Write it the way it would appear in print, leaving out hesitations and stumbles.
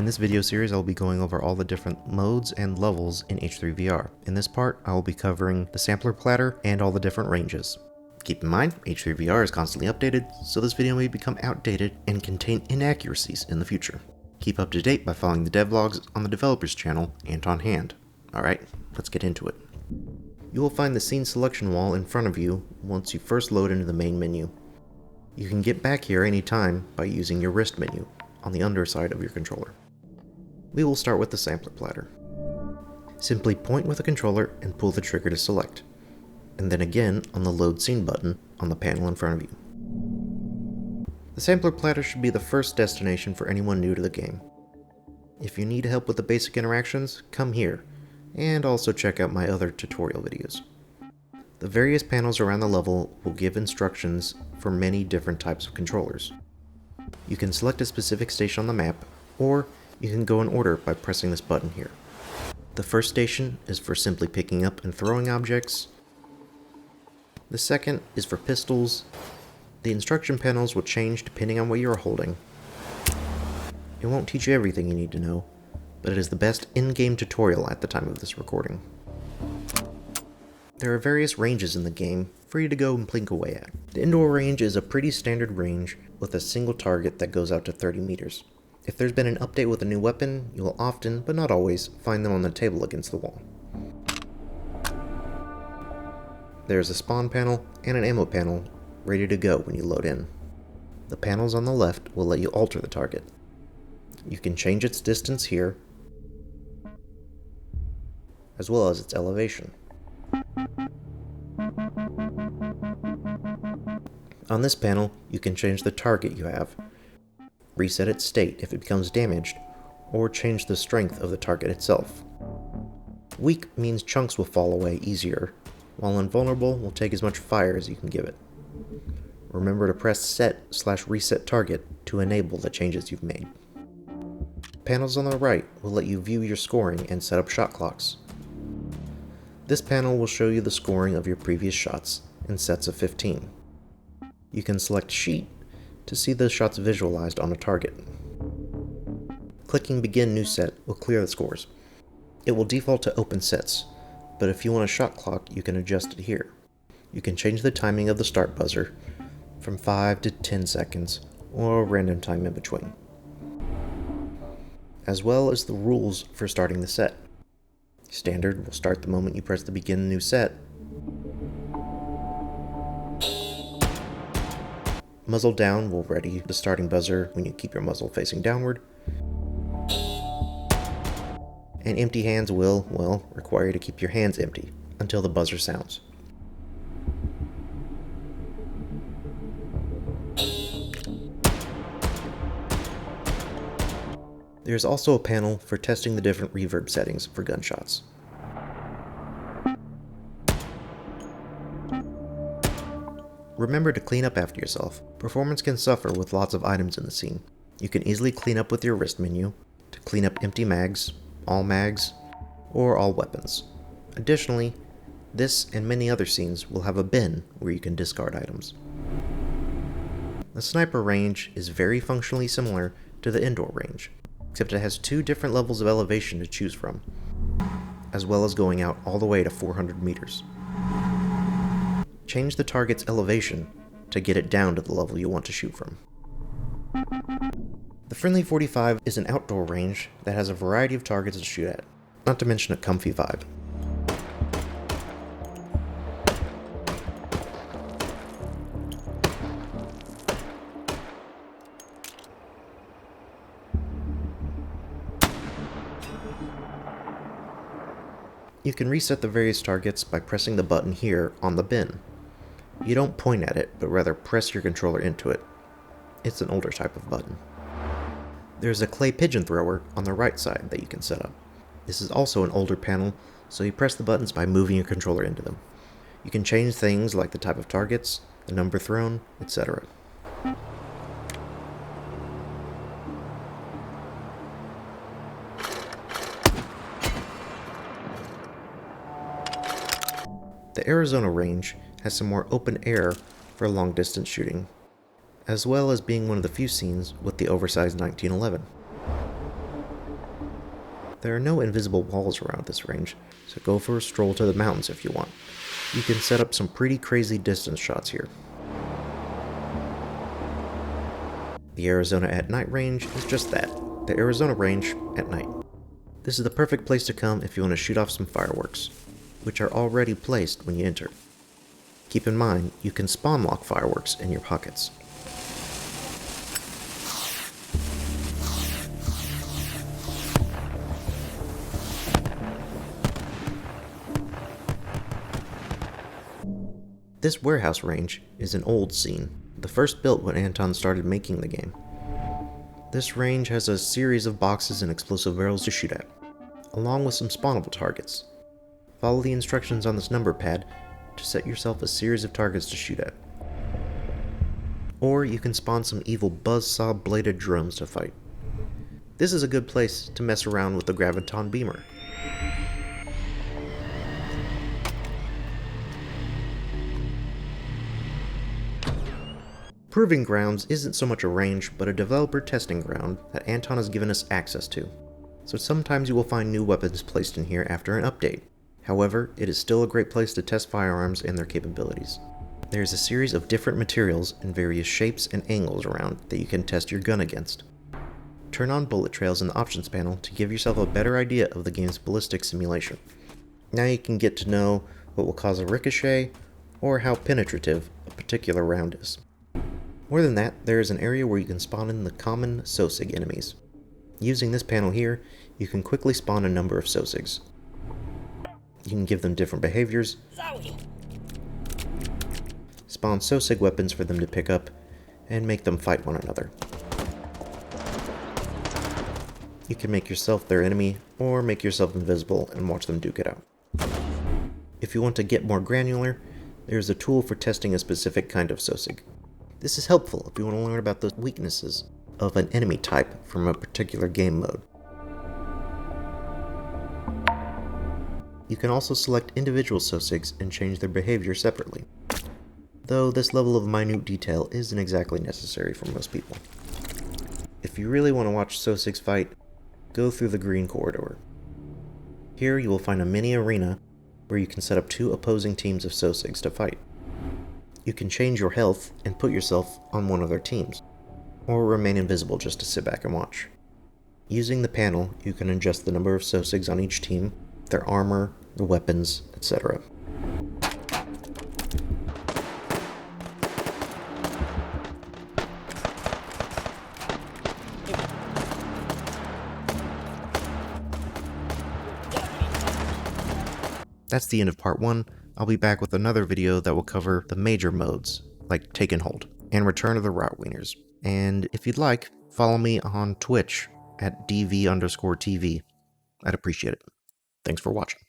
this video series, I'll be going over all the different modes and levels in H3VR. In this part, I will be covering the Sampler Platter and all the different ranges. Keep in mind, H3VR is constantly updated, so this video may become outdated and contain inaccuracies in the future. Keep up to date by following the devlogs on the developer's channel and on hand. Alright, let's get into it. You will find the scene selection wall in front of you once you first load into the main menu. You can get back here anytime by using your wrist menu on the underside of your controller. We will start with the Sampler Platter. Simply point with the controller and pull the trigger to select, and then again on the Load Scene button on the panel in front of you. The Sampler Platter should be the first destination for anyone new to the game. If you need help with the basic interactions, come here, and also check out my other tutorial videos. The various panels around the level will give instructions for many different types of controllers. You can select a specific station on the map, or you can go in order by pressing this button here. The first station is for simply picking up and throwing objects. The second is for pistols. The instruction panels will change depending on what you are holding. It won't teach you everything you need to know, but it is the best in-game tutorial at the time of this recording. There are various ranges in the game for you to go and plink away at. The indoor range is a pretty standard range with a single target that goes out to 30 meters. If there's been an update with a new weapon, you will often, but not always, find them on the table against the wall. There's a spawn panel and an ammo panel ready to go when you load in. The panels on the left will let you alter the target. You can change its distance here, as well as its elevation. On this panel, you can change the target you have, reset its state if it becomes damaged, or change the strength of the target itself. Weak means chunks will fall away easier, while invulnerable will take as much fire as you can give it. Remember to press Set/Reset Target to enable the changes you've made. Panels on the right will let you view your scoring and set up shot clocks. This panel will show you the scoring of your previous shots in sets of 15. You can select Sheet to see those shots visualized on a target. Clicking Begin New Set will clear the scores. It will default to open sets, but if you want a shot clock, you can adjust it here. You can change the timing of the start buzzer from 5 to 10 seconds, or a random time in between, as well as the rules for starting the set. Standard will start the moment you press the Begin New Set. Muzzle down will ready the starting buzzer when you keep your muzzle facing downward. And empty hands will, well, require you to keep your hands empty until the buzzer sounds. There's also a panel for testing the different reverb settings for gunshots. Remember to clean up after yourself. Performance can suffer with lots of items in the scene. You can easily clean up with your wrist menu to clean up empty mags, or all weapons. Additionally, this and many other scenes will have a bin where you can discard items. The sniper range is very functionally similar to the indoor range, except it has two different levels of elevation to choose from, as well as going out all the way to 400 meters. Change the target's elevation to get it down to the level you want to shoot from. The Friendly 45 is an outdoor range that has a variety of targets to shoot at, not to mention a comfy vibe. You can reset the various targets by pressing the button here on the bin. You don't point at it, but rather press your controller into it. It's an older type of button. There's a clay pigeon thrower on the right side that you can set up. This is also an older panel, so you press the buttons by moving your controller into them. You can change things like the type of targets, the number thrown, etc. The Arizona range has some more open air for long distance shooting, as well as being one of the few scenes with the oversized 1911. There are no invisible walls around this range, so go for a stroll to the mountains if you want. You can set up some pretty crazy distance shots here. The Arizona at Night range is just that, the Arizona range at night. This is the perfect place to come if you want to shoot off some fireworks, which are already placed when you enter. Keep in mind, you can spawn lock fireworks in your pockets. This warehouse range is an old scene, the first built when Anton started making the game. This range has a series of boxes and explosive barrels to shoot at, along with some spawnable targets. Follow the instructions on this number pad to set yourself a series of targets to shoot at. Or you can spawn some evil buzzsaw bladed drones to fight. This is a good place to mess around with the Graviton Beamer. Proving Grounds isn't so much a range, but a developer testing ground that Anton has given us access to. So sometimes you will find new weapons placed in here after an update. However, it is still a great place to test firearms and their capabilities. There is a series of different materials in various shapes and angles around that you can test your gun against. Turn on bullet trails in the options panel to give yourself a better idea of the game's ballistic simulation. Now you can get to know what will cause a ricochet or how penetrative a particular round is. More than that, there is an area where you can spawn in the common SOSIG enemies. Using this panel here, you can quickly spawn a number of SOSIGs. You can give them different behaviors, spawn SOSIG weapons for them to pick up, and make them fight one another. You can make yourself their enemy, or make yourself invisible and watch them duke it out. If you want to get more granular, there is a tool for testing a specific kind of SOSIG. This is helpful if you want to learn about the weaknesses of an enemy type from a particular game mode. You can also select individual SOSIGs and change their behavior separately, though this level of minute detail isn't exactly necessary for most people. If you really want to watch SOSIGs fight, go through the green corridor. Here you will find a mini arena where you can set up two opposing teams of SOSIGs to fight. You can change your health and put yourself on one of their teams, or remain invisible just to sit back and watch. Using the panel, you can adjust the number of SOSIGs on each team, their armor, the weapons, etc. That's the end of part 1. I'll be back with another video that will cover the major modes, like Take and Hold, and Return of the Routwieners. And if you'd like, follow me on Twitch at DV_TV. I'd appreciate it. Thanks for watching.